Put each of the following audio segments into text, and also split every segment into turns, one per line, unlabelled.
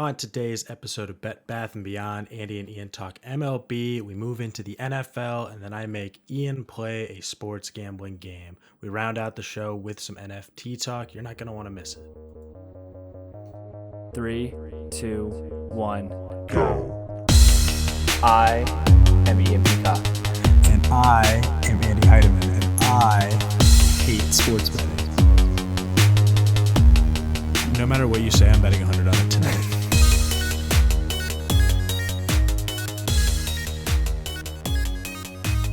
On today's episode of Bet Bath and Beyond, Andy and Ian talk MLB. We move into the NFL, and then I make Ian play a sports gambling game. We round out the show with some NFT talk. You're not going to want to miss it.
3, 2, 1,
Go.
I am Ian Peacock.
And I am Andy Heidemann, and I hate sports betting.
No matter what you say, I'm betting 100 on it tonight.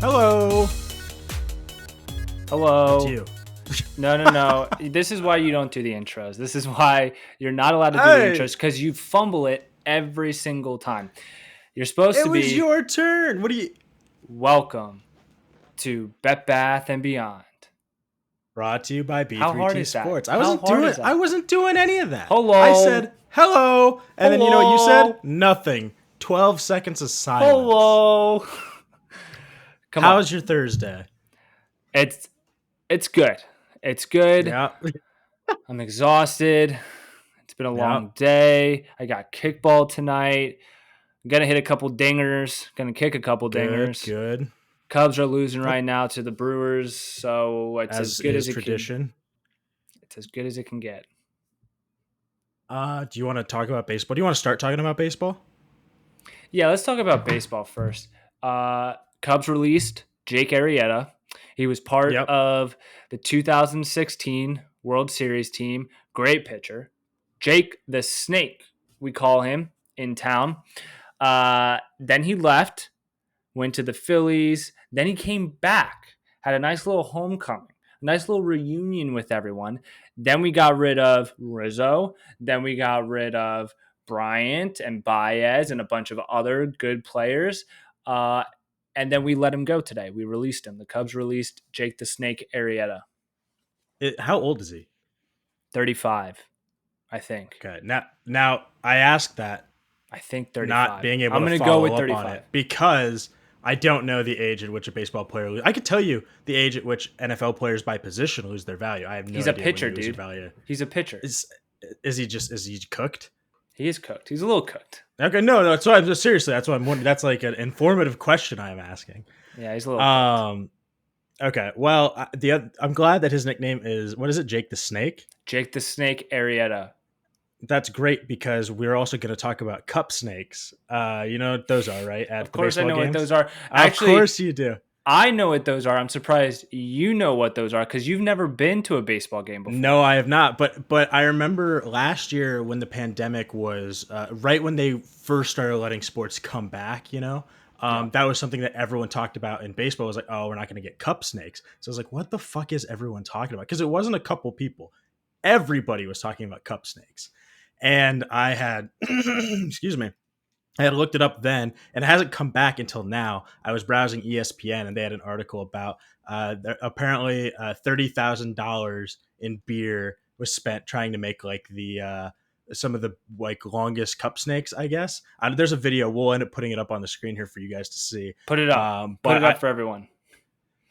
Hello.
Hello.
It's you.
No. This is why you don't do the intros. This is why you're not allowed to do the intros, because you fumble it every single time. You're supposed to be.
It was your turn. What do you?
Welcome to Bet Bath and Beyond.
Brought to you by
How hard
B3T
is that?
Sports.
How hard is that?
I wasn't doing any of that.
Hello.
I said hello, and then you know what you
Hello.
said? Nothing. 12 seconds of silence.
Hello. Come on.
How's your Thursday?
It's good. It's good.
Yeah.
I'm exhausted. It's been a long day. I got kickball tonight. I'm going to hit a couple dingers. Going to kick a couple dingers.
Good.
Cubs are losing right now to the Brewers, so it's as good as it
tradition.
It's as good as it can get.
Do you want to talk about baseball? Do you want to start talking about baseball?
Yeah, let's talk about baseball first. Cubs released Jake Arrieta. He was part of the 2016 World Series team. Great pitcher. Jake the Snake, we call him in town. Then he left, went to the Phillies. Then he came back, had a nice little homecoming, a nice little reunion with everyone. Then we got rid of Rizzo. Then we got rid of Bryant and Baez and a bunch of other good players. And then we let him go today. We released him. The Cubs released Jake the Snake Arrieta.
How old is he?
35, I think.
Okay. Now I asked that.
I think 35.
Not being able
I'm
to
gonna
follow
go with
up
35
on it because I don't know the age at which a baseball player I could tell you the age at which NFL players by position lose their value. I have no
He's
idea.
a pitcher,
when you lose your
dude.
Value.
He's a pitcher.
Is he cooked?
He is cooked. He's a little cooked.
Okay, no, that's why I'm just seriously. That's why I'm wondering. That's like an informative question I'm asking.
Yeah, he's a little cooked.
Okay, well, I'm glad that his nickname is, what is it, Jake the Snake?
Jake the Snake Arrieta.
That's great because we're also going to talk about cup snakes. You know what those are, right?
Of course I know what those are.
Actually, of course you do.
I know what those are. I'm surprised you know what those are because you've never been to a baseball game before.
No, I have not. But I remember last year when the pandemic was right when they first started letting sports come back, you know? That was something that everyone talked about in baseball. It was like, oh, we're not going to get cup snakes. So I was like, what the fuck is everyone talking about? Because it wasn't a couple people. Everybody was talking about cup snakes. And I had, excuse me, I had looked it up then, and it hasn't come back until now. I was browsing ESPN, and they had an article about apparently $30,000 in beer was spent trying to make like the some of the like longest cup snakes, I guess. There's a video. We'll end up putting it up on the screen here for you guys to see.
Put it up. Put it up for everyone.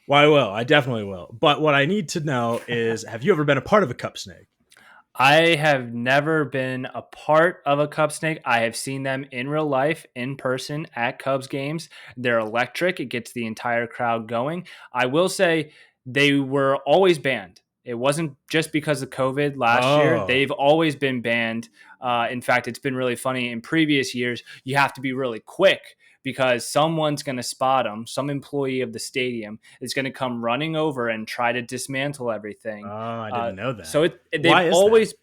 Well, I will. I definitely will. But what I need to know is, have you ever been a part of a cup snake?
I have never been a part of a cup snake. I have seen them in real life, in person, at Cubs games. They're electric. It gets the entire crowd going. I will say they were always banned. It wasn't just because of COVID last year. They've always been banned. In fact, it's been really funny. In previous years, you have to be really quick because someone's going to spot them. Some employee of the stadium is going to come running over and try to dismantle everything.
Oh, I didn't know that.
So they've always...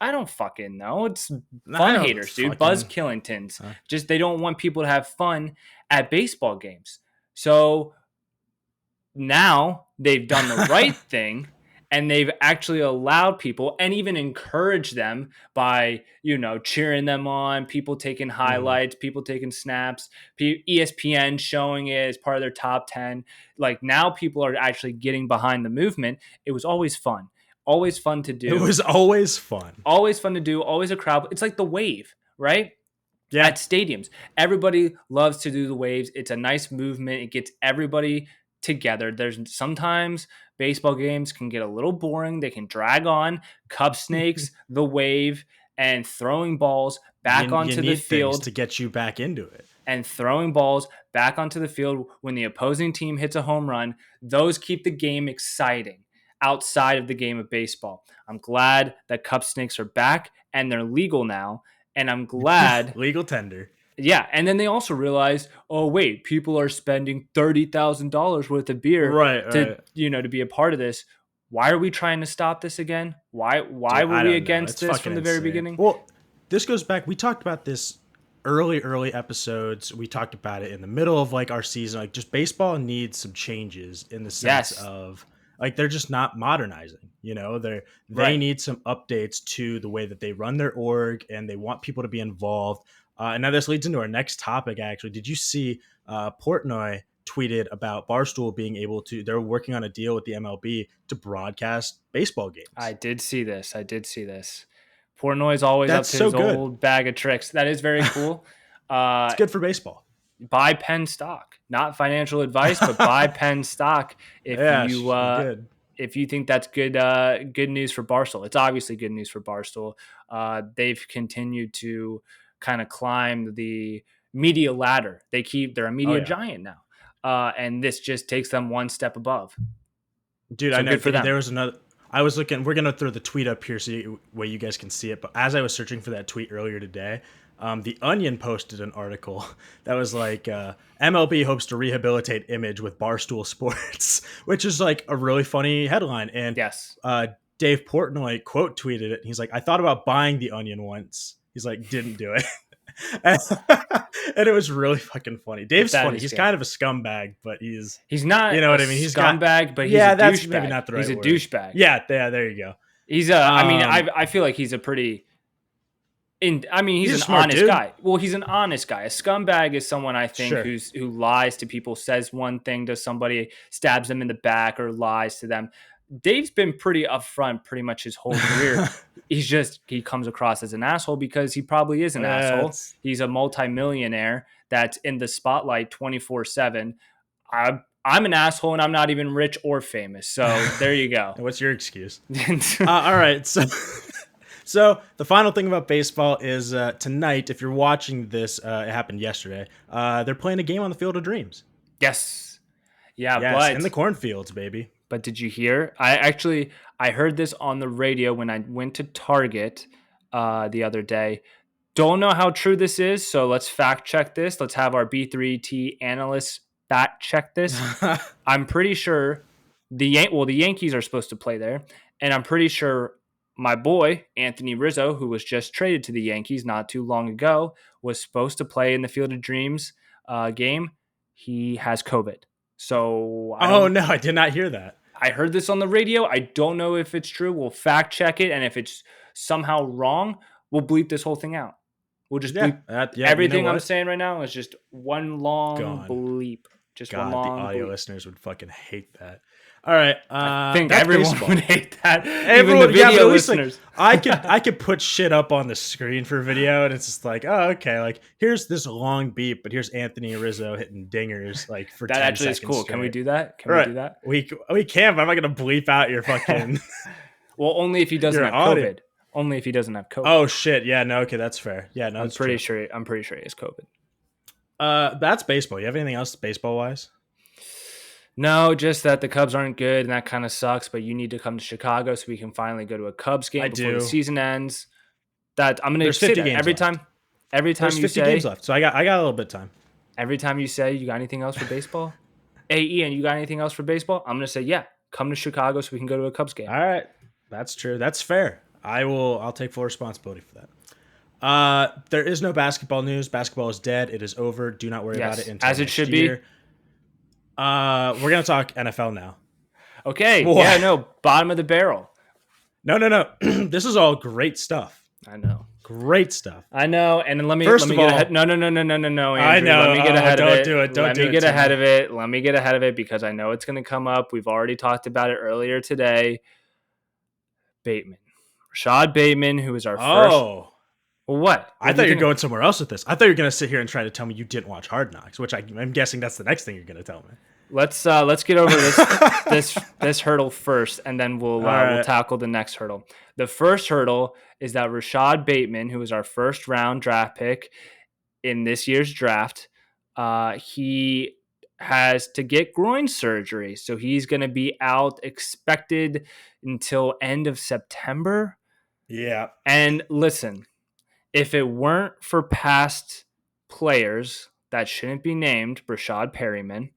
I don't fucking know. It's fun haters, dude. Buzz Killingtons. Just they don't want people to have fun at baseball games. So now they've done the right thing, and they've actually allowed people and even encouraged them by, cheering them on, people taking highlights, people taking snaps, ESPN showing it as part of their top 10. Like now people are actually getting behind the movement. It was always fun. Always fun to do.
It was always fun.
Always fun to do. Always a crowd. It's like the wave, right?
Yeah.
At stadiums. Everybody loves to do the waves. It's a nice movement. It gets everybody together. There's sometimes baseball games can get a little boring. They can drag on. Cup snakes, the wave. and throwing balls back onto the field
to get you back into it.
And throwing balls back onto the field when the opposing team hits a home run, those keep the game exciting outside of the game of baseball. I'm glad that cup snakes are back and they're legal now. And I'm glad
legal tender.
Yeah. And then they also realized, oh, wait, people are spending $30,000 worth of beer to be a part of this. Why are we trying to stop this again? Why were we against this from the very beginning?
Well, this goes back. We talked about this early episodes. We talked about it in the middle of like our season. Like, just baseball needs some changes in the sense of like they're just not modernizing. They need some updates to the way that they run their org, and they want people to be involved. And now this leads into our next topic. Actually, did you see Portnoy tweeted about Barstool being able to? They're working on a deal with the MLB to broadcast baseball games.
I did see this. Portnoy's always up to his old bag of tricks. That is very cool.
It's good for baseball.
Buy Penn stock. Not financial advice, but buy Penn stock if you think that's good news for Barstool. It's obviously good news for Barstool. They've continued to kind of climb the media ladder. They're a media giant now. And this just takes them one step above.
Dude,
so
I know
good for them.
There was another. I was looking. We're gonna throw the tweet up here so you guys can see it. But as I was searching for that tweet earlier today, the Onion posted an article that was like MLB hopes to rehabilitate image with Barstool Sports, which is like a really funny headline. And Dave Portnoy quote tweeted it. He's like, "I thought about buying the Onion once." He's like, "Didn't do it." And it was really fucking funny. Dave's funny. He's kind of a scumbag, but he's
not.
You know what I mean? He's
scumbag, but he's a douchebag.
That's maybe not the right word.
He's a douchebag.
Yeah, there you go.
He's I feel like he's a pretty. He's an honest guy. Well, he's an honest guy. A scumbag is someone I think who lies to people, says one thing to somebody, stabs them in the back, or lies to them. Dave's been pretty upfront pretty much his whole career. He comes across as an asshole because he probably is an asshole. He's a multimillionaire that's in the spotlight 24/7. I'm an asshole and I'm not even rich or famous. So there you go.
What's your excuse? All right. So the final thing about baseball is tonight, if you're watching this, it happened yesterday. They're playing a game on the Field of Dreams.
Yes. Yeah,
yes,
but
in the cornfields, baby.
But did you hear? I heard this on the radio when I went to Target the other day. Don't know how true this is, so let's fact check this. Let's have our B3T analysts fact check this. I'm pretty sure the Yankees are supposed to play there, and I'm pretty sure my boy Anthony Rizzo, who was just traded to the Yankees not too long ago, was supposed to play in the Field of Dreams game. He has COVID. So
I did not hear that.
I heard this on the radio. I don't know if it's true. We'll fact check it, and if it's somehow wrong, we'll bleep this whole thing out. We'll just bleep everything I'm saying right now is just one long bleep. Just one long
the audio
bleep.
Listeners would fucking hate that. All right,
I think everyone
baseball.
would hate that.
Everyone,
even the video listeners.
Like, I could put shit up on the screen for video, and it's just like, oh, okay, like here's this long beep, but here's Anthony Rizzo hitting dingers like for
that
10
actually
seconds
is cool.
straight.
Can we do that? We do that?
We can, but I'm not gonna bleep out your fucking.
Well, only if he doesn't have COVID. Only if he doesn't have COVID.
Oh shit! Yeah, no, okay, that's fair. Yeah, no,
I'm pretty sure he has COVID.
That's baseball. You have anything else baseball wise?
No, just that the Cubs aren't good, and that kind of sucks. But you need to come to Chicago so we can finally go to a Cubs game before the season ends. That I'm going to say that every time. Every time
there's 50 games left, so I got a little bit of time.
Every time you say you got anything else for baseball, hey Ian, you got anything else for baseball? I'm going to say come to Chicago so we can go to a Cubs game.
All right, that's true. That's fair. I'll take full responsibility for that. There is no basketball news. Basketball is dead. It is over. Do not worry about it until
as it should be.
We're gonna talk NFL now.
Okay. What? Yeah, no, bottom of the barrel.
No. This is all great stuff.
I know.
Great stuff.
I know. And then let me
get
ahead. No, Andrew.
I know.
Let me get ahead of it.
Do it.
Let me get ahead of it. Let me get ahead of it because I know it's going to come up. We've already talked about it earlier today. Rashad Bateman, who is our first.
Oh.
Well, what?
I thought you were going somewhere else with this. I thought you were going to sit here and try to tell me you didn't watch Hard Knocks, which I'm guessing that's the next thing you're going to tell me.
Let's get over this hurdle first, and then we'll tackle the next hurdle. The first hurdle is that Rashad Bateman, who was our first round draft pick in this year's draft, he has to get groin surgery, so he's going to be out, expected until end of September.
Yeah.
And listen, if it weren't for past players that shouldn't be named, Rashad Perryman,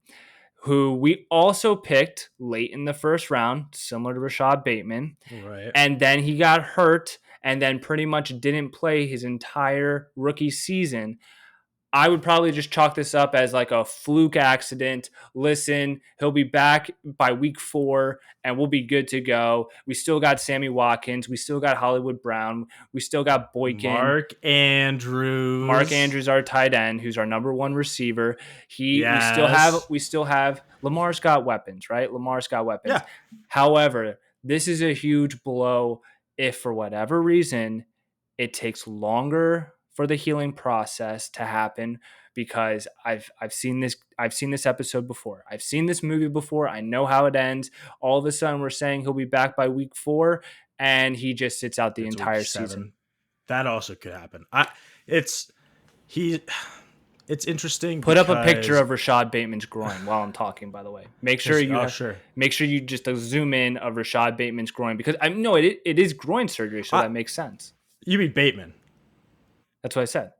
who we also picked late in the first round, similar to Rashad Bateman.
Right.
And then he got hurt and then pretty much didn't play his entire rookie season. I would probably just chalk this up as like a fluke accident. Listen, he'll be back by week 4 and we'll be good to go. We still got Sammy Watkins. We still got Hollywood Brown. We still got Boykin.
Mark Andrews,
our tight end, who's our number 1 receiver. We still have Lamar's got weapons, right? Lamar's got weapons.
Yeah.
However, this is a huge blow if for whatever reason it takes longer for the healing process to happen, because I've seen this episode before. I've seen this movie before. I know how it ends. All of a sudden we're saying he'll be back by week 4 and he just sits out the entire season.
That also could happen. It's interesting.
Put up a picture of Rashad Bateman's groin while I'm talking, by the way. Make sure you just zoom in of Rashad Bateman's groin, because I know it is groin surgery, so that makes sense.
You mean Bateman?
That's what I said.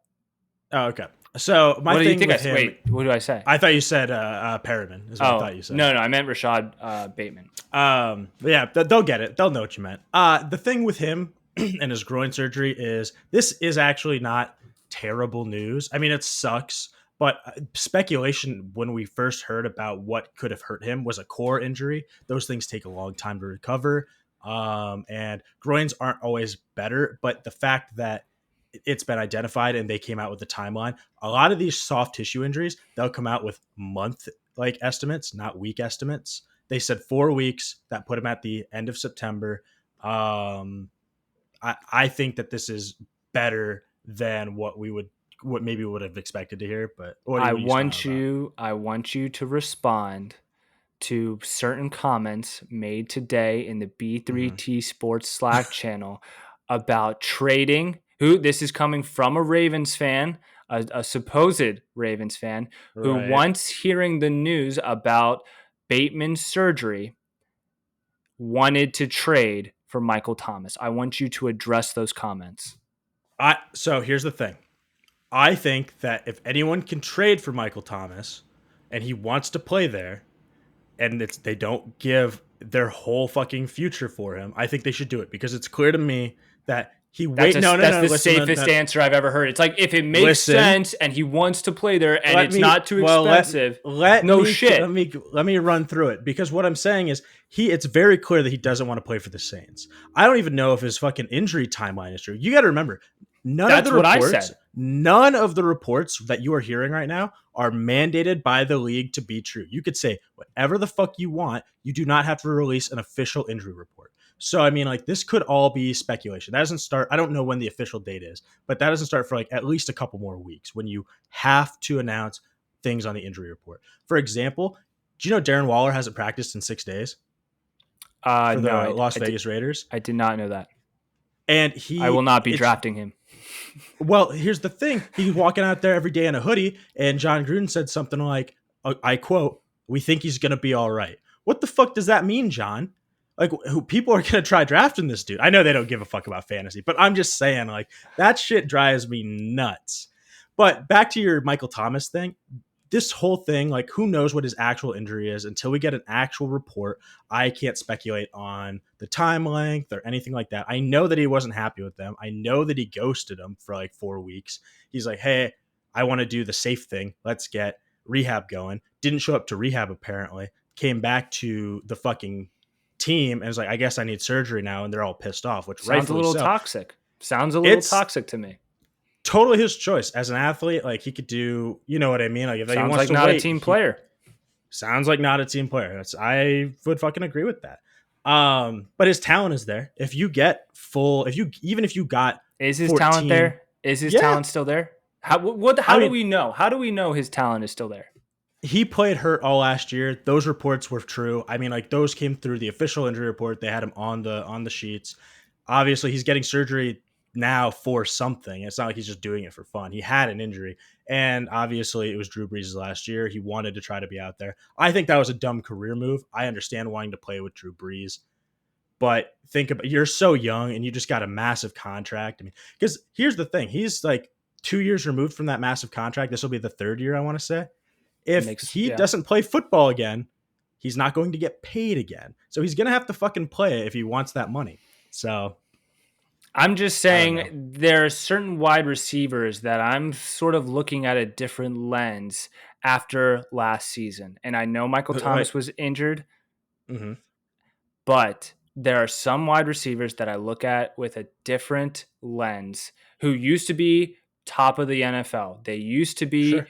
Oh, okay. So
what do you think wait, what do I say?
I thought you said Perriman. Is what I thought you said.
No, I meant Rashad Bateman.
Yeah, they'll get it. They'll know what you meant. The thing with him and his groin surgery is this is actually not terrible news. I mean, it sucks, but speculation when we first heard about what could have hurt him was a core injury. Those things take a long time to recover, and groins aren't always better. But the fact that it's been identified and they came out with the timeline. A lot of these soft tissue injuries, they'll come out with month estimates, not week estimates. They said 4 weeks. That put him at the end of September. I think that this is better than what maybe would have expected to hear. But
I want you to respond to certain comments made today in the B3T Sports Slack channel about trading. This is coming from a Ravens fan, a supposed Ravens fan, who once hearing the news about Bateman's surgery wanted to trade for Michael Thomas. I want you to address those comments.
So here's the thing. I think that if anyone can trade for Michael Thomas and he wants to play there and they don't give their whole fucking future for him, I think they should do it, because it's clear to me that that's
the safest answer I've ever heard. It's like, if it makes sense and he wants to play there and it's not too expensive, let
me run through it, because what I'm saying is it's very clear that he doesn't want to play for the Saints. I don't even know if his fucking injury timeline is true. You got to remember, none of the reports that you are hearing right now are mandated by the league to be true. You could say whatever the fuck you want. You do not have to release an official injury report. So, I mean, this could all be speculation. That doesn't start. I don't know when the official date is, but that doesn't start for at least a couple more weeks when you have to announce things on the injury report. For example, do you know Darren Waller hasn't practiced in 6 days for the Las Vegas Raiders?
I did not know that.
And
I will not be drafting him.
Well, here's the thing. He's walking out there every day in a hoodie, and John Gruden said something like, I quote, "We think he's going to be all right." What the fuck does that mean, John? Who people are going to try drafting this dude? I know they don't give a fuck about fantasy, but I'm just saying, that shit drives me nuts. But back to your Michael Thomas thing. This whole thing, who knows what his actual injury is until we get an actual report. I can't speculate on the time length or anything like that. I know that he wasn't happy with them. I know that he ghosted them for 4 weeks. He's like, hey, I want to do the safe thing. Let's get rehab going. Didn't show up to rehab, apparently. Came back to the fucking team and was like, I guess I need surgery now, and they're all pissed off, which
sounds a little toxic. Sounds a little toxic to me.
Totally his choice as an athlete. He could do, you know what I mean? If he wants
like
to
not
wait,
a team player.
Sounds like not a team player. I would fucking agree with that. But his talent is there. If you got
is his 14, talent there? Is his talent still there? How do we know? How do we know his talent is still there?
he played hurt all last year. Those reports were true. I mean, like those came through the official injury report. They had him on the sheets. Obviously, he's getting surgery now for something. It's not like he's just doing it for fun. He had an injury, and obviously, it was Drew Brees' last year. He wanted to try to be out there. I think that was a dumb career move. I understand wanting to play with Drew Brees, but think about you're so young and you just got a massive contract. I mean, because here's the thing: he's like 2 years removed from that massive contract. This will be the third year, I want to say. If he doesn't play football again, he's not going to get paid again. So he's going to have to fucking play if he wants that money. So
I'm just saying there are certain wide receivers that I'm sort of looking at a different lens after last season. And I know Michael Thomas was injured, but there are some wide receivers that I look at with a different lens who used to be top of the NFL. They used to be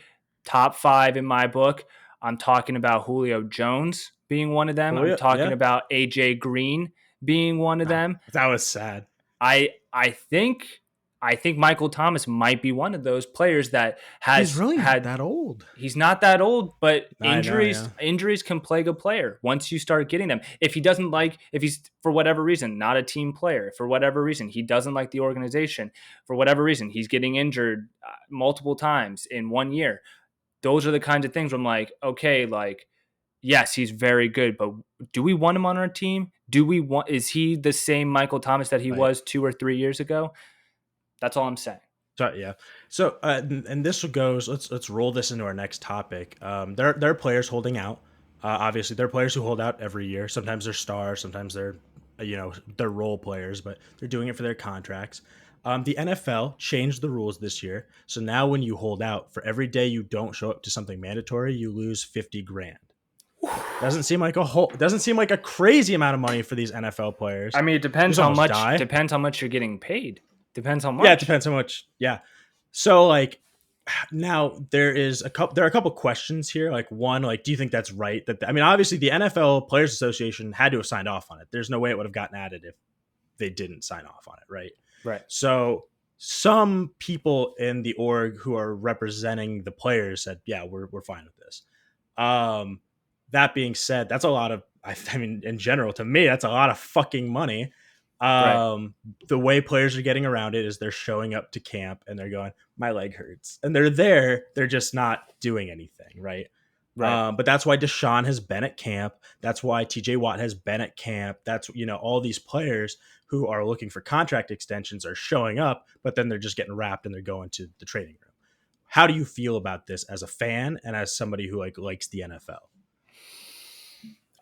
top 5 in my book. I'm talking about Julio Jones being one of them. I'm talking about AJ Green being one of them.
That was sad.
I think Michael Thomas might be one of those players that has
he's really not that old.
He's not that old, but injuries can plague a player once you start getting them. If he's for whatever reason not a team player, for whatever reason he doesn't like the organization, for whatever reason he's getting injured multiple times in 1 year. Those are the kinds of things where I'm like, okay, like, yes, he's very good, but do we want him on our team? Is he the same Michael Thomas that he was 2 or 3 years ago? That's all I'm saying.
So, and this goes, let's roll this into our next topic. There are players holding out. Obviously there are players who hold out every year. Sometimes they're stars, sometimes they're role players, but they're doing it for their contracts. The NFL changed the rules this year. So now when you hold out, for every day you don't show up to something mandatory, you lose $50,000. Doesn't seem like a crazy amount of money for these NFL players.
I mean, it depends how much you're getting paid. Depends how much.
Yeah, it depends how much. Yeah. So like now there are a couple questions here. Like one, like, do you think that's right? Obviously the NFL Players Association had to have signed off on it. There's no way it would have gotten added if they didn't sign off on it, right?
Right.
So some people in the org who are representing the players said, yeah, we're fine with this. That being said, that's a lot of, in general, to me, that's a lot of fucking money. The way players are getting around it is they're showing up to camp and they're going, my leg hurts. And they're just not doing anything, right? But that's why Deshaun has been at camp. That's why TJ Watt has been at camp. That's, all these players who are looking for contract extensions are showing up, but then they're just getting wrapped and they're going to the training room. How do you feel about this as a fan and as somebody who likes the NFL?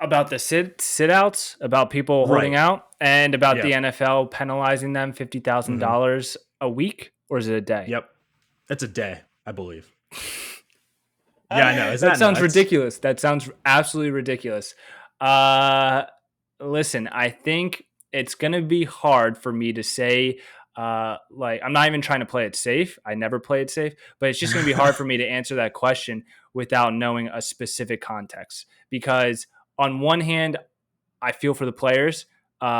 About the sit outs, about people holding out, and about the NFL penalizing them $50,000 a week, or is it a day?
Yep, it's a day, I believe. Yeah, I know.
That sounds ridiculous. That sounds absolutely ridiculous. Listen, I think it's going to be hard for me to say. I'm not even trying to play it safe. I never play it safe, but it's just going to be hard for me to answer that question without knowing a specific context. Because on one hand, I feel for the players,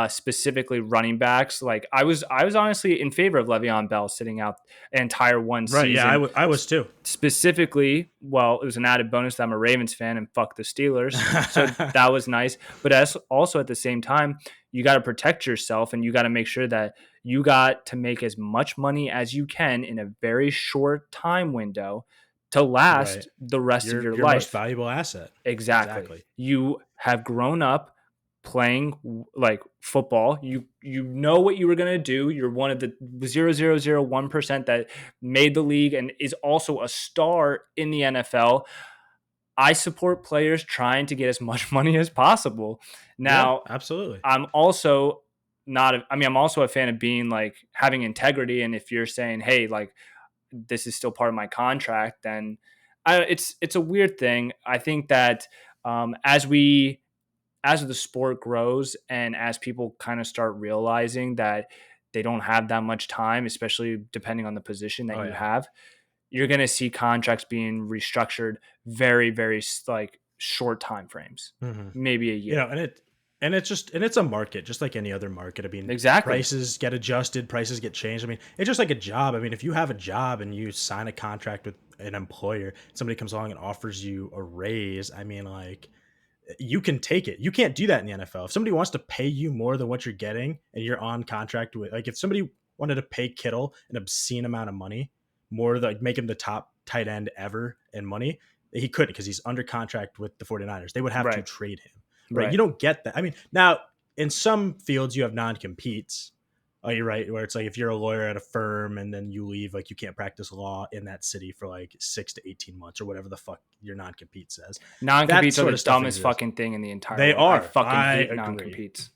specifically running backs. Like I was honestly in favor of Le'Veon Bell sitting out an entire one season.
Yeah, I was too.
Specifically, well, it was an added bonus that I'm a Ravens fan and fuck the Steelers. So that was nice. But also at the same time, you got to protect yourself and you got to make sure that you got to make as much money as you can in a very short time window to last the rest of your life.
Most valuable asset.
Exactly. You have grown up playing like football. You know what you were going to do. You're one of the 0.001% that made the league and is also a star in the NFL. I support players trying to get as much money as possible. Now,
absolutely.
I'm also I'm also a fan of being like having integrity. And if you're saying, hey, like, this is still part of my contract, then it's a weird thing. I think that as the sport grows and as people kind of start realizing that they don't have that much time, especially depending on the position that you have, you're going to see contracts being restructured very, very like short time frames, maybe a year.
And And it's a market, just like any other market. I mean,
Exactly.
prices get adjusted, prices get changed. I mean, it's just like a job. I mean, if you have a job and you sign a contract with an employer, somebody comes along and offers you a raise, I mean, like, you can take it. You can't do that in the NFL. If somebody wants to pay you more than what you're getting and you're on contract with, like, if somebody wanted to pay Kittle an obscene amount of money, more like make him the top tight end ever in money, he couldn't because he's under contract with the 49ers. They would have to trade him. Right. You don't get that. I mean, now in some fields you have non-competes. Oh, you're right. Where it's like if you're a lawyer at a firm and then you leave, like you can't practice law in that city for like 6 to 18 months or whatever the fuck your non-compete says.
Non-competes are the dumbest fucking thing in the entire
world. They are.
I fucking hate non-competes.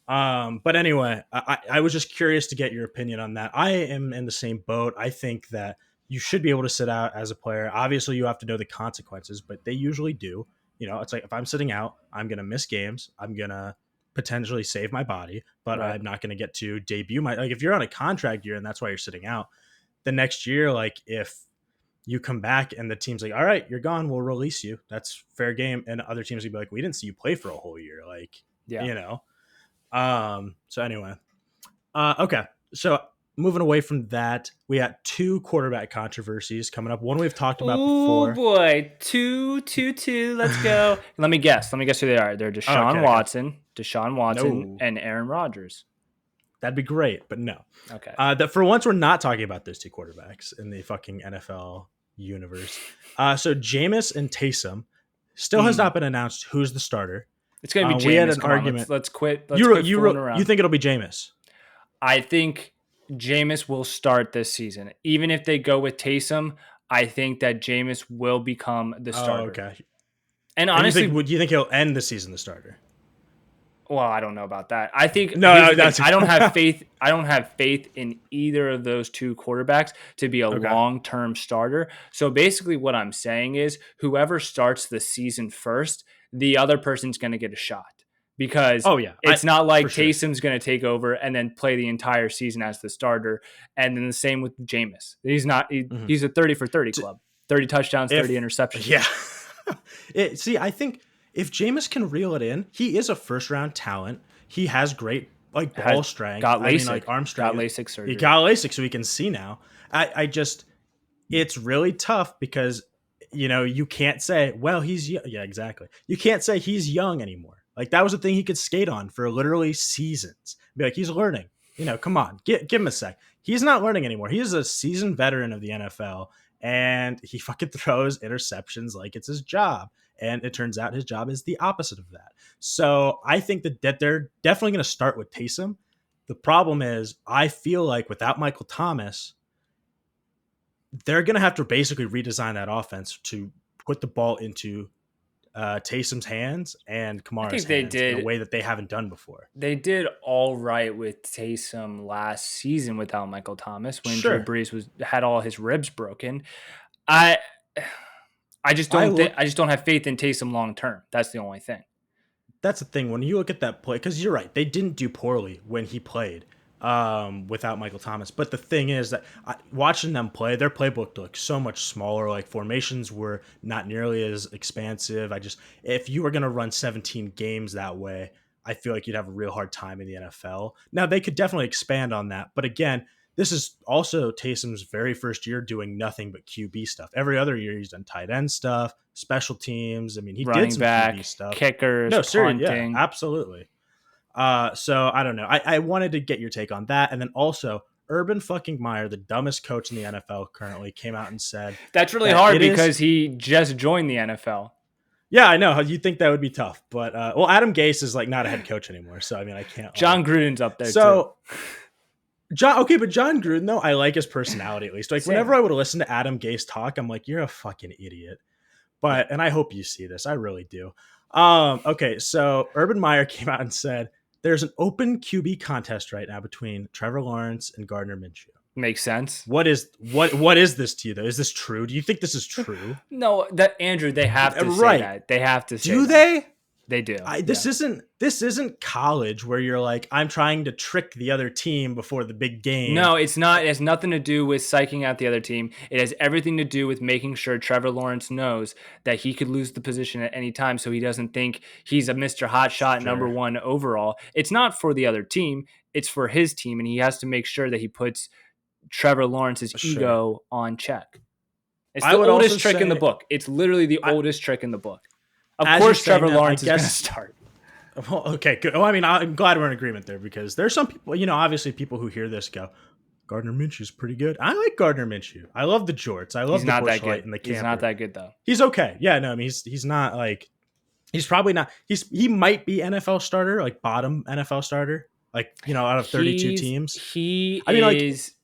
But anyway, I was just curious to get your opinion on that. I am in the same boat. I think that you should be able to sit out as a player. Obviously, you have to know the consequences, but they usually do. You know, it's like if I'm sitting out, I'm going to miss games. I'm going to potentially save my body, but I'm not going to get to debut my, like if you're on a contract year and that's why you're sitting out, the next year, like if you come back and the team's like, all right, you're gone, we'll release you. That's fair game. And other teams would be like, we didn't see you play for a whole year. Like, you know? So anyway, okay. So moving away from that, we got 2 quarterback controversies coming up. One we've talked about before.
Oh boy, 2. Let's go. Let me guess who they are. They're Deshaun Watson, and Aaron Rodgers.
That'd be great, but no.
Okay.
That for once we're not talking about those 2 quarterbacks in the fucking NFL universe. So Jameis and Taysom still has not been announced who's the starter.
It's gonna be Jameis.
We had an argument.
Let's quit.
You think it'll be Jameis?
I think Jameis will start this season. Even if they go with Taysom, I think that Jameis will become the starter.
Okay.
And honestly,
do you think he'll end the season the starter?
Well, I don't know about that. I think
I
don't have faith. I don't have faith in either of those 2 quarterbacks to be a long-term starter. So basically what I'm saying is whoever starts the season first, the other person's going to get a shot. Because it's not like Taysom's going to take over and then play the entire season as the starter. And then the same with Jameis. He's not. He's a 30 for 30 club. 30 touchdowns, 30 interceptions.
Yeah. See, I think if Jameis can reel it in, he is a first-round talent. He has great like ball strength.
Got LASIK.
Like arm strength.
Got LASIK surgery.
He got LASIK, so he can see now. I just, it's really tough because, you know, you can't say, well, he's young. Yeah, exactly. You can't say he's young anymore. Like that was a thing he could skate on for literally seasons. Be like, he's learning. You know, come on, give him a sec. He's not learning anymore. He is a seasoned veteran of the NFL, and he fucking throws interceptions like it's his job. And it turns out his job is the opposite of that. So I think that they're definitely going to start with Taysom. The problem is, I feel like without Michael Thomas, they're going to have to basically redesign that offense to put the ball into Taysom's hands and Kamara's hands in a way that they haven't done before.
They did all right with Taysom last season without Michael Thomas when Drew Brees had all his ribs broken. I just don't have faith in Taysom long term. That's the only thing.
That's the thing when you look at that play, because you're right, they didn't do poorly when he played without Michael Thomas. But the thing is that watching them play, their playbook looked so much smaller. Like formations were not nearly as expansive. If you were going to run 17 games that way, I feel like you'd have a real hard time in the NFL. Now they could definitely expand on that. But again, this is also Taysom's very first year doing nothing but QB stuff. Every other year he's done tight end stuff, special teams. I mean, he
running
did some
back,
QB stuff.
Kickers,
punting. Yeah, absolutely. So I don't know. I wanted to get your take on that. And then also Urban fucking Meyer, the dumbest coach in the NFL currently, came out and said
that's really hard because he just joined the NFL.
Yeah, I know. You'd think that would be tough. But well, Adam Gase is like not a head coach anymore. So I mean I can't
John Gruden's up there
too. But John Gruden, though, I like his personality at least. Like whenever I would listen to Adam Gase talk, I'm like, you're a fucking idiot. And I hope you see this. I really do. Okay, so Urban Meyer came out and said there's an open QB contest right now between Trevor Lawrence and Gardner Minshew.
Makes sense.
What is this to you though? Is this true? Do you think this is true?
No, Andrew, they have to say that. They have to say
Do
that. They do.
This isn't college where you're like, I'm trying to trick the other team before the big game.
No, it's not. It has nothing to do with psyching out the other team. It has everything to do with making sure Trevor Lawrence knows that he could lose the position at any time, so he doesn't think he's a Mr. Hotshot number 1 overall. It's not for the other team. It's for his team, and he has to make sure that he puts Trevor Lawrence's ego on check. It's the oldest trick in the book. It's literally the oldest trick in the book. Of course, Trevor Lawrence is going to start.
Well, okay, good. Well, I mean, I'm glad we're in agreement there because there's some people, obviously people who hear this go, Gardner Minshew's pretty good. I like Gardner Minshew. I love the jorts. I love the Busch Light and the camper.
He's not that good, though.
He's okay. Yeah, no, I mean, he's not like, he's probably not, he might be NFL starter, like bottom NFL starter, like, out of 32 teams.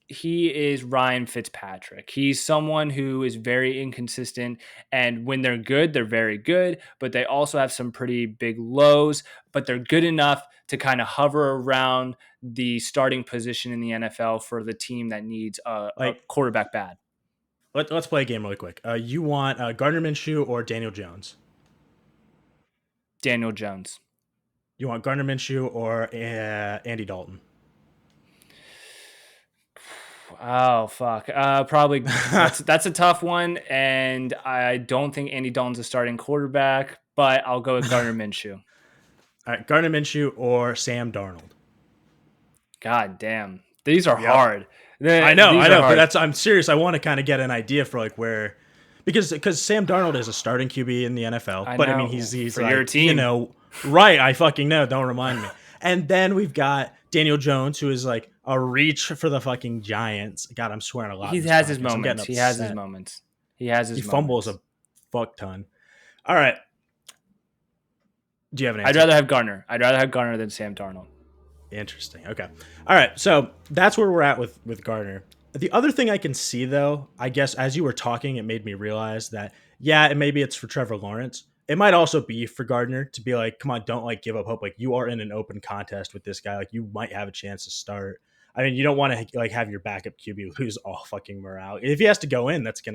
He is Ryan Fitzpatrick. He's someone who is very inconsistent, and when they're good, they're very good, but they also have some pretty big lows, but they're good enough to kind of hover around the starting position in the NFL for the team that needs a quarterback bad.
Let's play a game really quick. You want Gardner Minshew or Daniel Jones?
Daniel Jones.
You want Gardner Minshew or Andy Dalton?
Oh, fuck. Probably that's a tough one, and I don't think Andy Dalton's a starting quarterback, but I'll go with Gardner Minshew.
All right, Gardner Minshew or Sam Darnold?
God damn. These are hard.
I know, but I'm serious. I want to kind of get an idea for like where, because Sam Darnold is a starting QB in the NFL, I mean he's
for
like,
your team,
right? I fucking know. Don't remind me. And then we've got Daniel Jones, who is like a reach for the fucking Giants. God, I'm swearing a lot.
He has his moments. He has his moments. He
fumbles a fuck ton. All right. Do you have an answer?
I'd rather have Gardner than Sam Darnold.
Interesting. Okay. All right. So that's where we're at with Gardner. The other thing I can see, though, I guess as you were talking, it made me realize that, maybe it's for Trevor Lawrence. It might also be for Gardner to be like, come on, don't like give up hope. Like you are in an open contest with this guy. Like you might have a chance to start. I mean, you don't want to like have your backup QB lose all fucking morale. If he has to go in, that could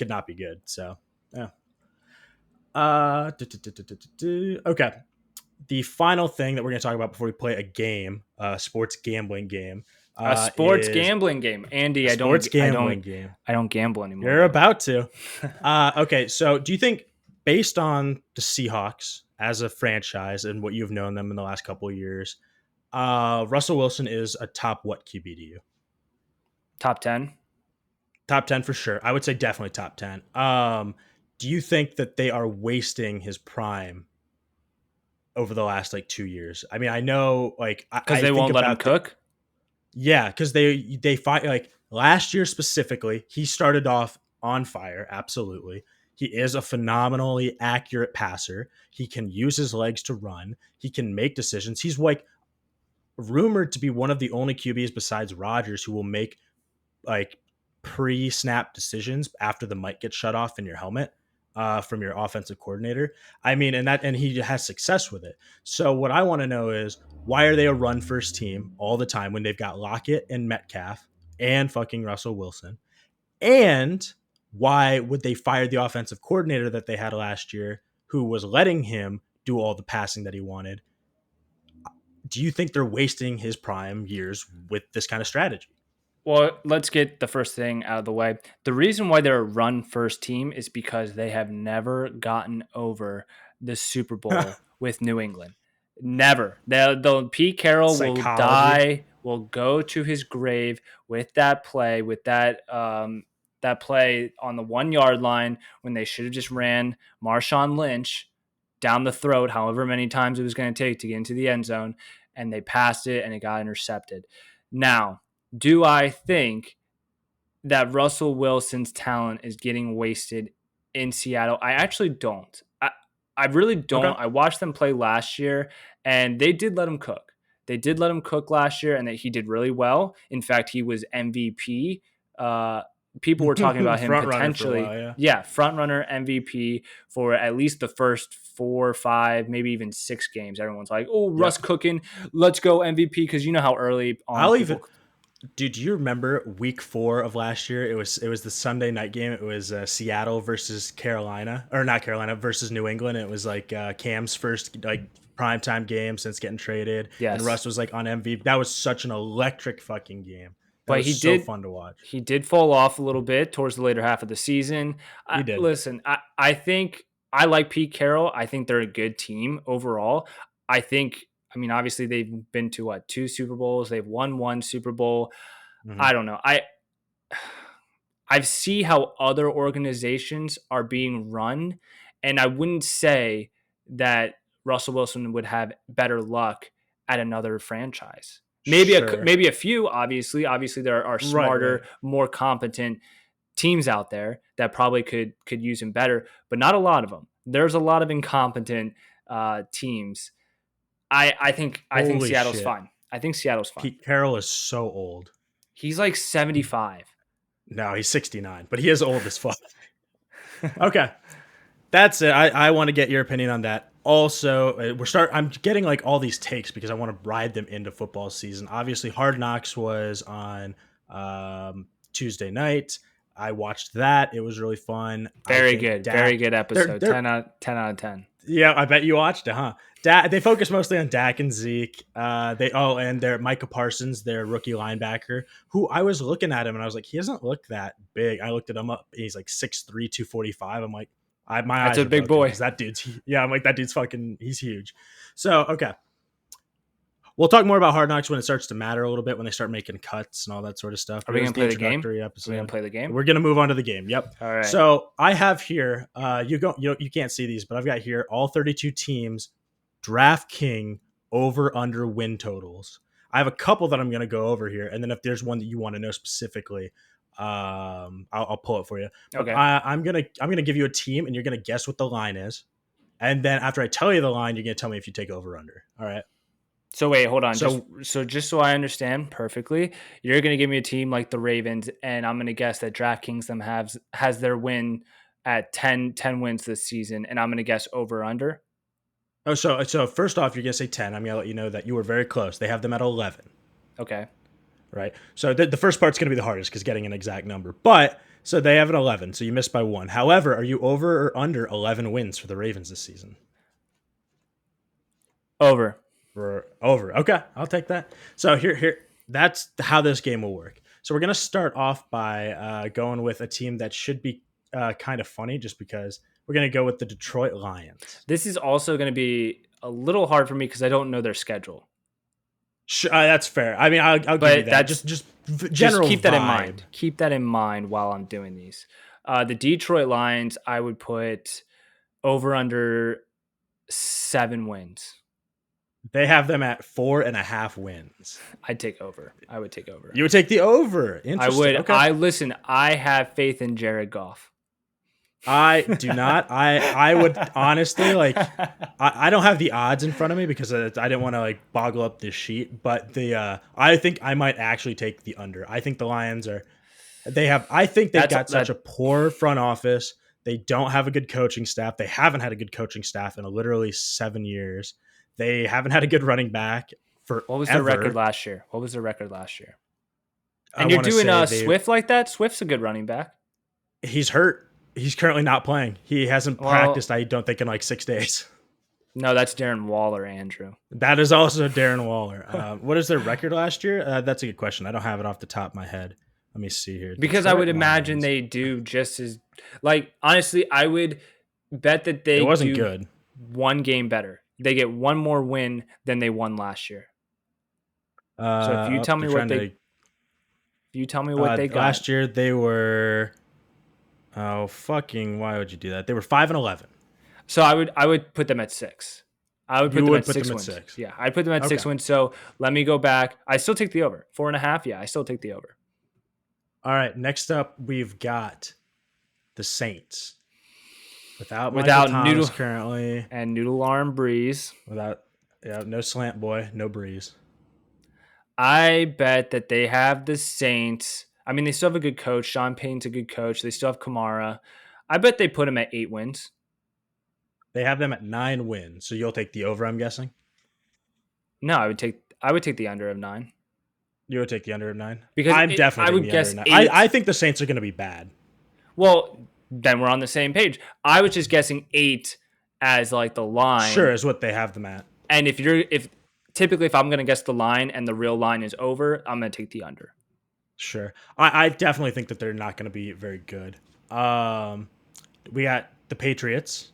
not be good. So, yeah. Okay. The final thing that we're going to talk about before we play a game, sports gambling game.
Gambling game. Andy, I don't gamble anymore.
You're about to. Okay. So do you think, based on the Seahawks as a franchise and what you've known them in the last couple of years, Russell Wilson is a top what QB to you?
Top 10?
Top 10 for sure. I would say definitely top 10. Do you think that they are wasting his prime over the last 2 years? I mean, I know
because they won't let him cook.
Yeah, because they fight last year specifically. He started off on fire. Absolutely. He is a phenomenally accurate passer. He can use his legs to run. He can make decisions. He's rumored to be one of the only QBs besides Rodgers who will make pre-snap decisions after the mic gets shut off in your helmet from your offensive coordinator. I mean, and he has success with it. So what I want to know is, why are they a run first team all the time when they've got Lockett and Metcalf and fucking Russell Wilson? And why would they fire the offensive coordinator that they had last year who was letting him do all the passing that he wanted? Do you think they're wasting his prime years with this kind of strategy?
Well, let's get the first thing out of the way. The reason why they're a run-first team is because they have never gotten over the Super Bowl with New England. Never. The Pete Carroll will go to his grave with that play, that play on the 1 yard line when they should have just ran Marshawn Lynch down the throat, however many times it was going to take to get into the end zone, and they passed it and it got intercepted. Now, do I think that Russell Wilson's talent is getting wasted in Seattle? I actually don't. I really don't. Okay. I watched them play last year, and they did let him cook. They did let him cook last year, and that he did really well. In fact, he was MVP. People were talking about him potentially. Front runner MVP for at least the first 4 or 5, maybe even 6 games. Everyone's like, "Oh, Russ cooking, let's go MVP," because you know how early on.
Dude, do you remember week 4 of last year? It was the Sunday night game. It was Seattle versus Carolina, or not Carolina versus New England. It was like Cam's first like primetime game since getting traded, and
Yes.
Russ was like on MVP. That was such an electric fucking game. That
But
was so fun to watch.
he did fall off a little bit towards the later half of the season.
He did.
Listen, I think I like Pete Carroll. I think they're a good team overall. I mean, obviously they've been to what, 2 Super Bowls. They've won 1 Super Bowl.
Hmm.
I don't know. I see how other organizations are being run, and I wouldn't say that Russell Wilson would have better luck at another franchise.
Sure.
Maybe a few. Obviously there are
Right.
smarter,
Right.
more competent teams out there that probably could use him better, but not a lot of them. There's a lot of incompetent teams. I think
Holy
Seattle's
shit.
fine. I think Seattle's fine.
Pete Carroll is so old.
He's like 75.
No, he's 69, but he is old as fuck. Okay. That's it. I want to get your opinion on that. Also, I'm getting like all these takes because I want to ride them into football season. Obviously, Hard Knocks was on Tuesday night. I watched that. It was really fun.
Very good. Very good episode.
They're
10 out of 10.
Yeah, I bet you watched it, huh? They focus mostly on Dak and Zeke. And they're Micah Parsons, their rookie linebacker, who I was looking at him and I was like, he doesn't look that big. I looked at him up. He's like 6'3", 245. I'm like, my
That's
eyes
a
are
big
broken
boy.
because that dude's yeah. I'm like, that dude's fucking. He's huge. So okay, we'll talk more about Hard Knocks when it starts to matter a little bit, when they start making cuts and all that sort of stuff.
Are we
It was
going to play the game?
introductory
Are
episode.
we going to play the game?
We're gonna move on to the game. Yep.
All right.
So I have here. You can't see these, but I've got here all 32 teams. DraftKings over under win totals. I have a couple that I'm going to go over here, and then if there's one that you want to know specifically, I'll pull it for you.
Okay.
I'm gonna give you a team, and you're gonna guess what the line is, and then after I tell you the line, you're gonna tell me if you take over or under. All right.
So wait, hold on.
So
Just so I understand perfectly, you're going to give me a team like the Ravens, and I'm going to guess that DraftKings has their win at 10 wins this season, and I'm going to guess over under.
so first off, you're gonna say 10. I'm gonna let you know that you were very close. They have them at 11.
Okay.
Right. So the first part's gonna be the hardest because getting an exact number. But so they have an 11. So you missed by 1. However, are you over or under 11 wins for the Ravens this season?
Over.
Over. Okay, I'll take that. So here, that's how this game will work. So we're gonna start off by going with a team that should be kind of funny, just because we're gonna go with the Detroit Lions.
This is also going to be a little hard for me because I don't know their schedule.
That's fair. I mean, I'll give you that. Just general.
Just keep that in
vibe.
mind. Keep that in mind while I'm doing these. The Detroit Lions, I would put over under 7 wins.
They have them at 4.5 wins.
I'd take over. I would take over.
You would take the over. Interesting.
I would.
Okay.
Listen. I have faith in Jared Goff.
I do not. I would honestly like. I don't have the odds in front of me because I didn't want to like boggle up this sheet. But I think I might actually take the under. I think the Lions are. I think they've got such a poor front office. They don't have a good coaching staff. They haven't had a good coaching staff in literally 7 years. They haven't had a good running back for.
What was their record last year? And you're doing Swift like that? Swift's a good running back.
He's hurt. He's currently not playing. He hasn't practiced, I don't think, in like 6 days.
No, that's Darren Waller, Andrew.
That is also Darren Waller. What is their record last year? That's a good question. I don't have it off the top of my head. Let me see here.
Because Detroit I would imagine they do just as, like, honestly, I would bet that they
wasn't good.
1 game better. They get 1 more win than they won last year. So if you tell me what they got
last year, they were. Oh fucking! Why would you do that? They were 5-11.
So I would put them at 6. I would put them at 6 wins.
6.
Yeah, I'd put them at 6 wins. So let me go back. I still take the over. 4.5. Yeah, I still take the over.
All right. Next up, we've got the Saints. Without Noodle currently,
and Noodle Arm Breeze.
No slant boy, no Breeze.
I bet that they have the Saints. I mean, they still have a good coach. Sean Payton's a good coach. They still have Kamara. I bet they put him at 8 wins.
They have them at 9 wins. So you'll take the over, I'm guessing?
No, I would take the under of 9.
You would take the under of 9?
Because
I'm
I
definitely
would
taking the under
guess
of 9.
8.
I think the Saints are going to be bad.
Well, then we're on the same page. I was just guessing 8 as like the line.
Sure, is what they have them at.
And if typically if I'm going to guess the line and the real line is over, I'm going to take the under.
Sure. I definitely think that they're not going to be very good. We got the Patriots.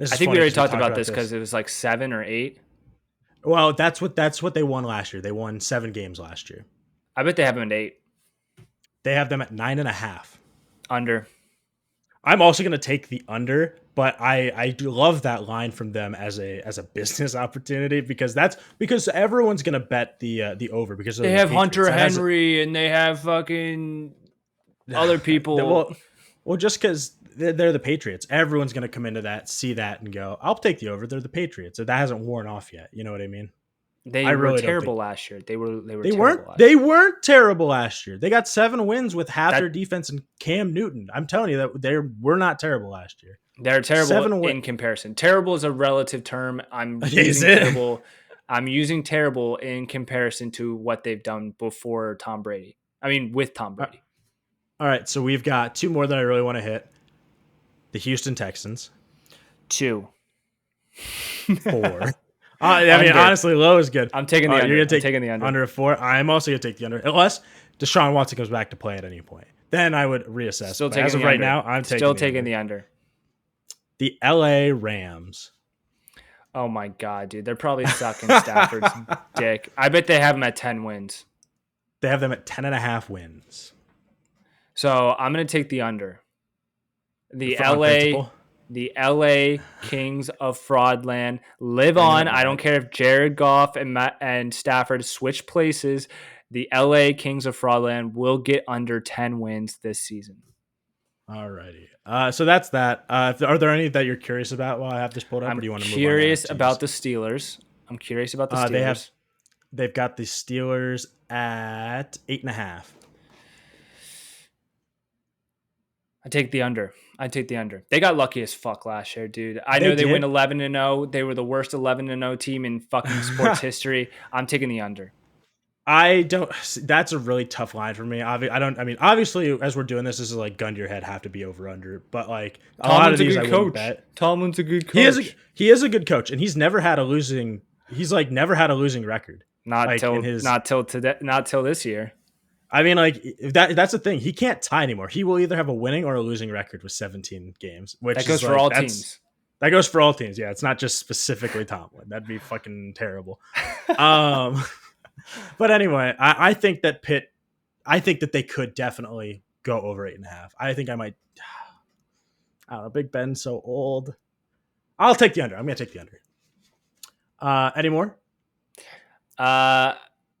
I think we already talked about this because it was like 7 or 8.
Well, that's what they won last year. They won 7 games last year.
I bet they have them at 8.
They have them at 9.5.
Under.
I'm also going to take the under, but I do love that line from them as a business opportunity because everyone's going to bet the over because
they have Hunter Henry and they have fucking other people.
Well, just because they're the Patriots, everyone's going to come into that, see that, and go, "I'll take the over." They're the Patriots, so that hasn't worn off yet. You know what I mean?
They were terrible last year. They
weren't terrible last year. They got 7 wins with half their defense and Cam Newton. I'm telling you that they were not terrible last year.
They're terrible in comparison. Terrible is a relative term. I'm using terrible in comparison to what they've done before Tom Brady. I mean, with Tom Brady.
All right, so we've got 2 more that I really want to hit. The Houston Texans.
2.
4. I mean, honestly, low is good.
I'm taking the under.
You're taking the under of 4. I'm also going to take the under, unless Deshaun Watson comes back to play at any point. Then I would reassess.
Still taking
as of right now, I'm taking
the under.
The LA Rams.
Oh my god, dude! They're probably sucking Stafford's dick. I bet they have them at 10 wins.
They have them at 10.5 wins.
So I'm going to take the under. The LA Kings of Fraudland live on. I don't care if Jared Goff and Stafford switch places. The LA Kings of Fraudland will get under 10 wins this season.
Alrighty. So that's that. Are there any that you're curious about while I have this pulled up?
I'm
or do you want to
curious about the Steelers. I'm curious about the Steelers.
They've got the Steelers at 8.5.
I take the under. They got lucky as fuck last year, dude. I know they went 11-0. They were the worst 11-0 team in fucking sports history. I'm taking the under. That's a really tough line for me. Obviously, as we're doing this is like gun to your head, have to be over under. But like a lot of these, I wouldn't bet. Tomlin's a good coach.
He is a good coach, and he's never had a losing. He's like never had a losing record.
Not till this year.
I mean, like that's the thing. He can't tie anymore. He will either have a winning or a losing record with 17 games. Which
that goes for all teams.
That goes for all teams. Yeah, it's not just specifically Tomlin. That'd be fucking terrible. But anyway, I think that they could definitely go over 8.5. I think I might. I don't know. Big Ben's so old. I'll take the under. I'm gonna take the under. Any more?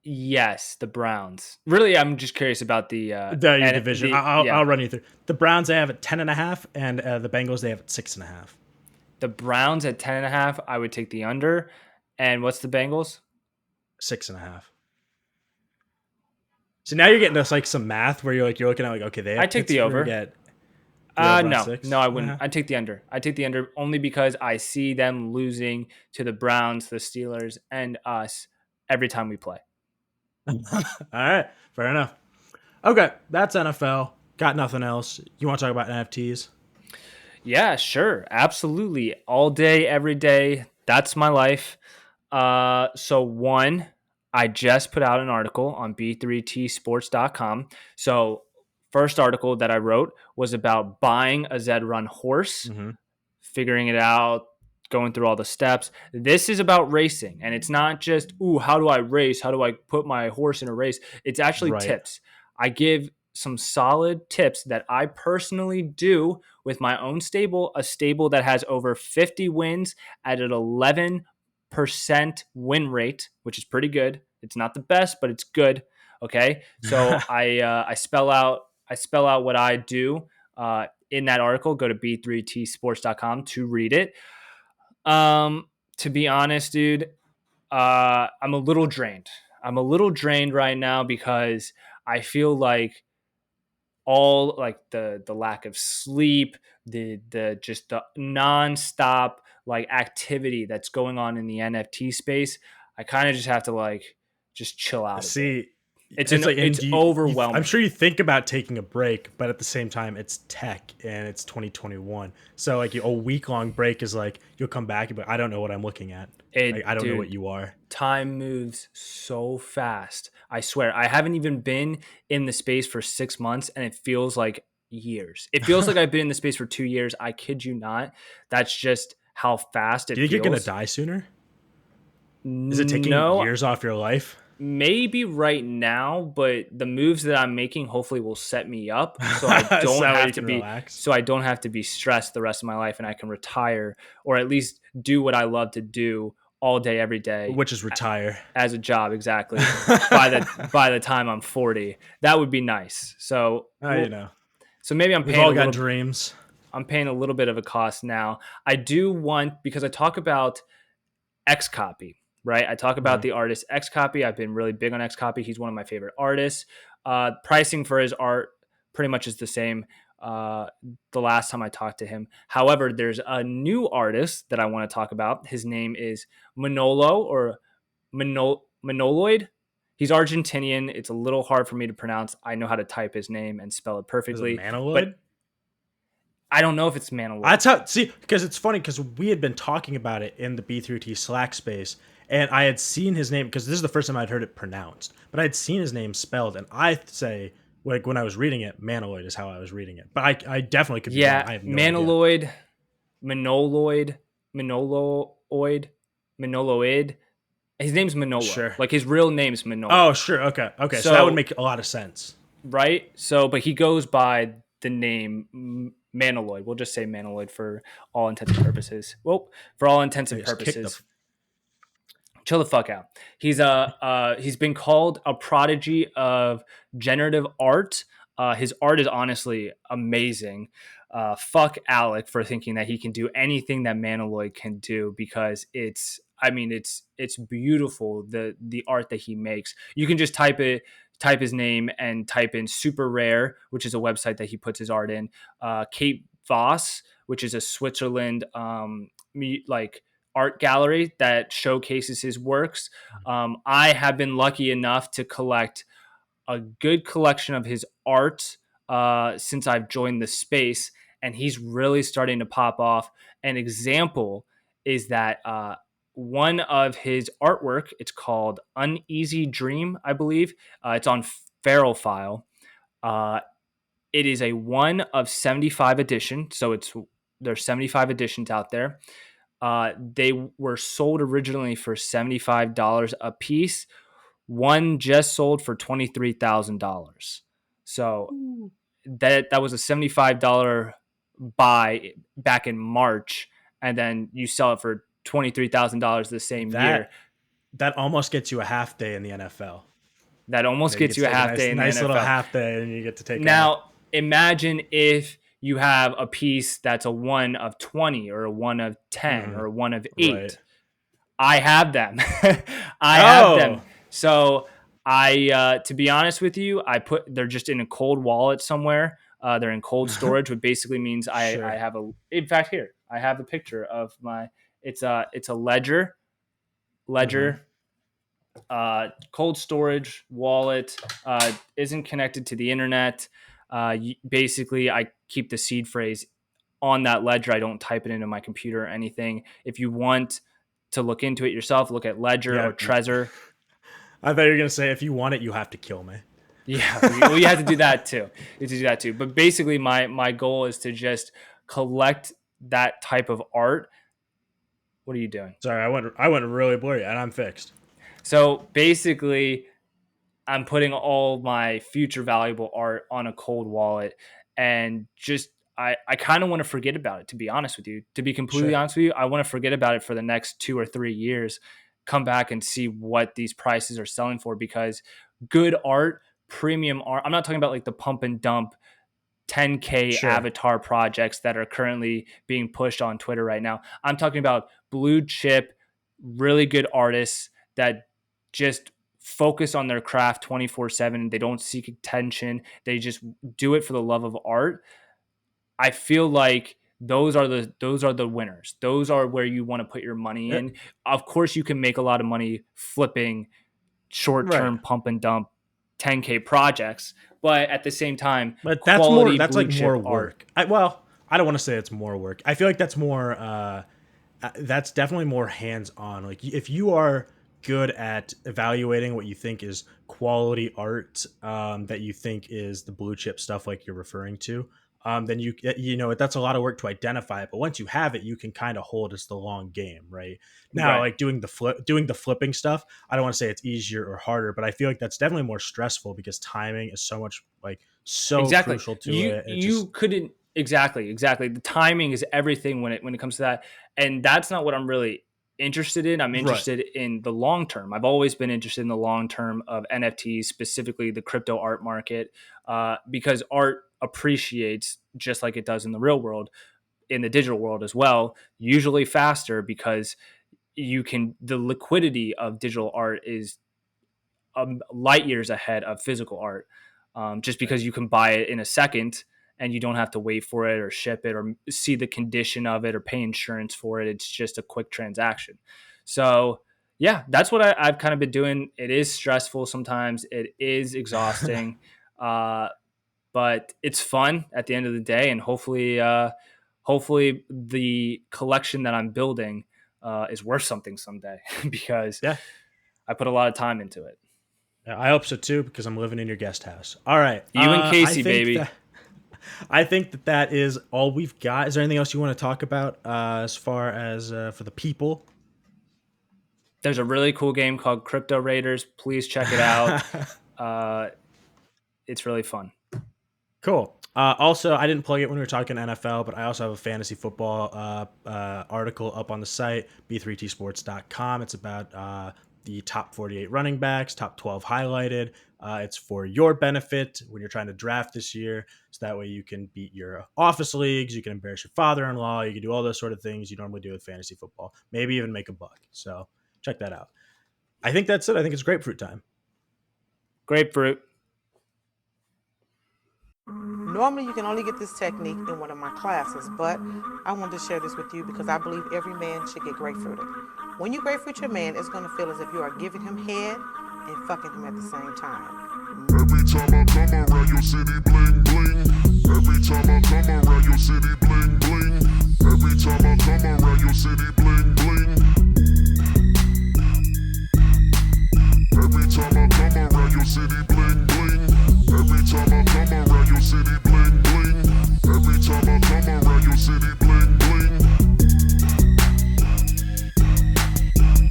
Yes, the Browns. Really, I'm just curious about the
division. I'll run you through. The Browns they have at 10.5, and the Bengals they have at 6.5.
The Browns at 10.5. I would take the under. And what's the Bengals?
6.5. So now you're getting us like some math where you're looking at like, okay, they have
I take the over.
No,
I wouldn't. I take the under. I take the under only because I see them losing to the Browns, the Steelers, and us every time we play.
All right, fair enough. Okay, that's NFL. Got nothing else. You want to talk about NFTs?
Yeah, sure, absolutely. All day, every day. That's my life. So I just put out an article on b3tsports.com. So first article that I wrote was about buying a Zed Run horse, figuring it out, going through all the steps. This is about racing, and it's not just, how do I race? How do I put my horse in a race? It's actually tips. I give some solid tips that I personally do with my own stable, a stable that has over 50 wins at an 11% win rate, which is pretty good. It's not the best, but it's good. Okay. So I spell out what I do in that article. Go to b3tsports.com to read it. To be honest, dude, I'm a little drained. I'm a little drained right now because I feel like all like the lack of sleep, the nonstop like activity that's going on in the NFT space. I kind of just have to like just chill out.
See,
It's overwhelming.
I'm sure you think about taking a break, but at the same time, it's tech and it's 2021. So like a week long break is like you'll come back, but I don't know what I'm looking at. I don't know what you are.
Time moves so fast. I swear, I haven't even been in the space for 6 months, and it feels like years. It feels like I've been in the space for 2 years. I kid you not. That's just how fast it
Do you think
feels.
you're gonna die sooner? Is it taking
No,
years off your life?
maybe right now, but the moves that I'm making hopefully will set me up so I don't have to be
relax.
so I don't have to be stressed the rest of my life, and I can retire or at least do what I love to do all day every day,
Which is retire
as a job. Exactly. by the time I'm 40, that would be nice. So so maybe
we've all got dreams.
I'm paying a little bit of a cost now. I do want, because I talk about X Copy, right? I talk about the artist X Copy. I've been really big on X Copy. He's one of my favorite artists. Pricing for his art pretty much is the same the last time I talked to him. However, there's a new artist that I want to talk about. His name is Manoloid. He's Argentinian. It's a little hard for me to pronounce. I know how to type his name and spell it perfectly.
Is it Manoloid?
But I don't know if it's Manoloid.
That's how, because it's funny because we had been talking about it in the B3T Slack space, and I had seen his name because this is the first time I'd heard it pronounced, but I had seen his name spelled, and I say, like when I was reading it, Manoloid is how I was reading it. But I definitely could be wrong. I have no idea.
Manoloid. His name's Manolo.
Sure.
Like his real name's Manolo.
Oh, sure. Okay. So that would make a lot of sense.
Right? So, but he goes by the name Manoloid. We'll just say Manoloid for all intents and purposes. Well, for all intents and purposes. Chill the fuck out. He's been called a prodigy of generative art. His art is honestly amazing. Fuck Alec for thinking that he can do anything that Manoloid can do, because it's beautiful, the art that he makes. You can just type his name and type in Super Rare, which is a website that he puts his art in. Cape Voss, which is a Switzerland art gallery that showcases his works. I have been lucky enough to collect a good collection of his art since I've joined the space, and he's really starting to pop off. An example is that one of his artwork, it's called Uneasy Dream, I believe. It's on Feral File. It is a 1 of 75 edition, so there's 75 editions out there. They were sold originally for $75 a piece. One just sold for $23,000. So that was a $75 buy back in March, and then you sell it for $23,000 the same year.
That almost gets you a half day in the NFL.
That almost gets you a half day in the NFL.
Nice little half day, and you get to take
now. Imagine if you have a piece that's a 1 of 20 or a 1 of 10 or a 1 of 8. Right. I have them. I have them. So to be honest with you, they're just in a cold wallet somewhere. They're in cold storage, which basically means I have in fact, here, I have a picture of it's a ledger, cold storage wallet, isn't connected to the internet. Basically, I keep the seed phrase on that ledger. I don't type it into my computer or anything. If you want to look into it yourself, look at Ledger or Trezor.
I thought you were going to say, if you want it, you have to kill me.
Yeah, well, you have to do that too. But basically, my goal is to just collect that type of art. What are you doing?
Sorry, I went really blurry, and I'm fixed.
So basically, I'm putting all my future valuable art on a cold wallet, and just I kind of want to forget about it, to be honest with you. To be completely honest with you, I want to forget about it for the next 2 or 3 years, come back and see what these prices are selling for, because good art, premium art, I'm not talking about like the pump and dump 10K avatar projects that are currently being pushed on Twitter right now. I'm talking about blue chip, really good artists that just focus on their craft 24/7. They don't seek attention. They just do it for the love of art. I feel like those are the winners. Those are where you want to put your money in. Of course, you can make a lot of money flipping short-term pump and dump 10K projects, but at the same time,
but that's
quality
that's
blue
like
chip
more
art.
work. I don't want to say it's more work. I feel like that's more that's definitely more hands-on. Like if you are good at evaluating what you think is quality art, that you think is the blue chip stuff like you're referring to, then you know that's a lot of work to identify it. But once you have it, you can kind of hold it's the long game, right? Now,
Right.
like doing the flipping stuff, I don't want to say it's easier or harder, but I feel like that's definitely more stressful because timing is so much like so
Exactly.
crucial to it. And it
You
just
couldn't exactly. The timing is everything when it comes to that. And that's not what I'm really interested in. I'm
right.
interested in the long term. I've always been interested in the long term of NFTs, specifically the crypto art market, because art appreciates just like it does in the real world, in the digital world as well, usually faster because the liquidity of digital art is light years ahead of physical art, just because you can buy it in a second and you don't have to wait for it or ship it or see the condition of it or pay insurance for it. It's just a quick transaction. So yeah, that's what I've kind of been doing. It is stressful sometimes. It is exhausting, but it's fun at the end of the day. And hopefully the collection that I'm building is worth something someday because
Yeah.
I put a lot of time into it.
Yeah, I hope so too because I'm living in your guest house. All right,
You and Casey, baby.
I think that is all we've got. Is there anything else you want to talk about as far as for the people?
There's a really cool game called Crypto Raiders. Please check it out. It's really fun.
Cool. Also, I didn't plug it when we were talking NFL, but I also have a fantasy football article up on the site, b3tsports.com. It's about the top 48 running backs, top 12 highlighted. It's for your benefit when you're trying to draft this year. So that way you can beat your office leagues, you can embarrass your father-in-law, you can do all those sort of things you normally do with fantasy football. Maybe even make a buck. So check that out. I think that's it. I think it's grapefruit time.
Grapefruit.
Normally, you can only get this technique in one of my classes, but I wanted to share this with you because I believe every man should get grapefruited. When you grapefruit your man, it's going to feel as if you are giving him head and fucking him at the same time.
Every time I come around your city, bling, bling. Every time I come around your city, bling, bling. Every time I come around your city, bling, bling. Every time I come around your city, bling, bling. Every time I come around your city, bling, bling. Every time I come around your city, bling, bling.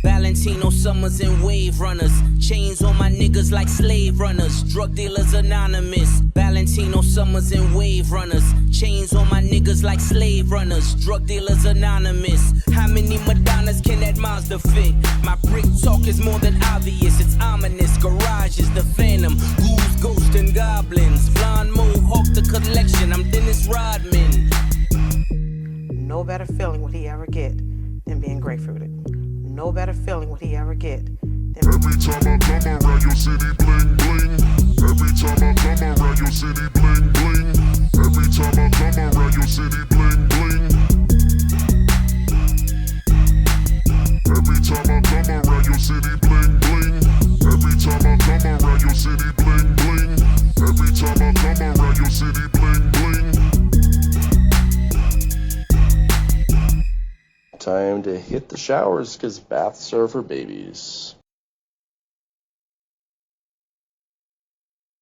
Valentino Summers and Wave Runners. Chains on my niggas like slave runners. Drug dealers anonymous. Valentino Summers and Wave Runners. Chains on my niggas like slave runners. Drug dealers anonymous. How many Madonnas can that Mazda fit? My brick talk is more than obvious. It's ominous. Garage is the phantom. Ghouls, ghosts, and goblins. Blonde mohawk, the collection. I'm Dennis Rodman.
No better feeling would he ever get than being grapefruited. No better feeling would he ever get than...
Every time I come around your city, bling, bling. Every time I come around your city, bling, bling. Every time I come around your city, bling, bling. Every time I come around your city, bling, bling. Every time I come around your city, bling, bling. Every time I come around your city, bling, bling.
Time to hit the showers because baths are for babies.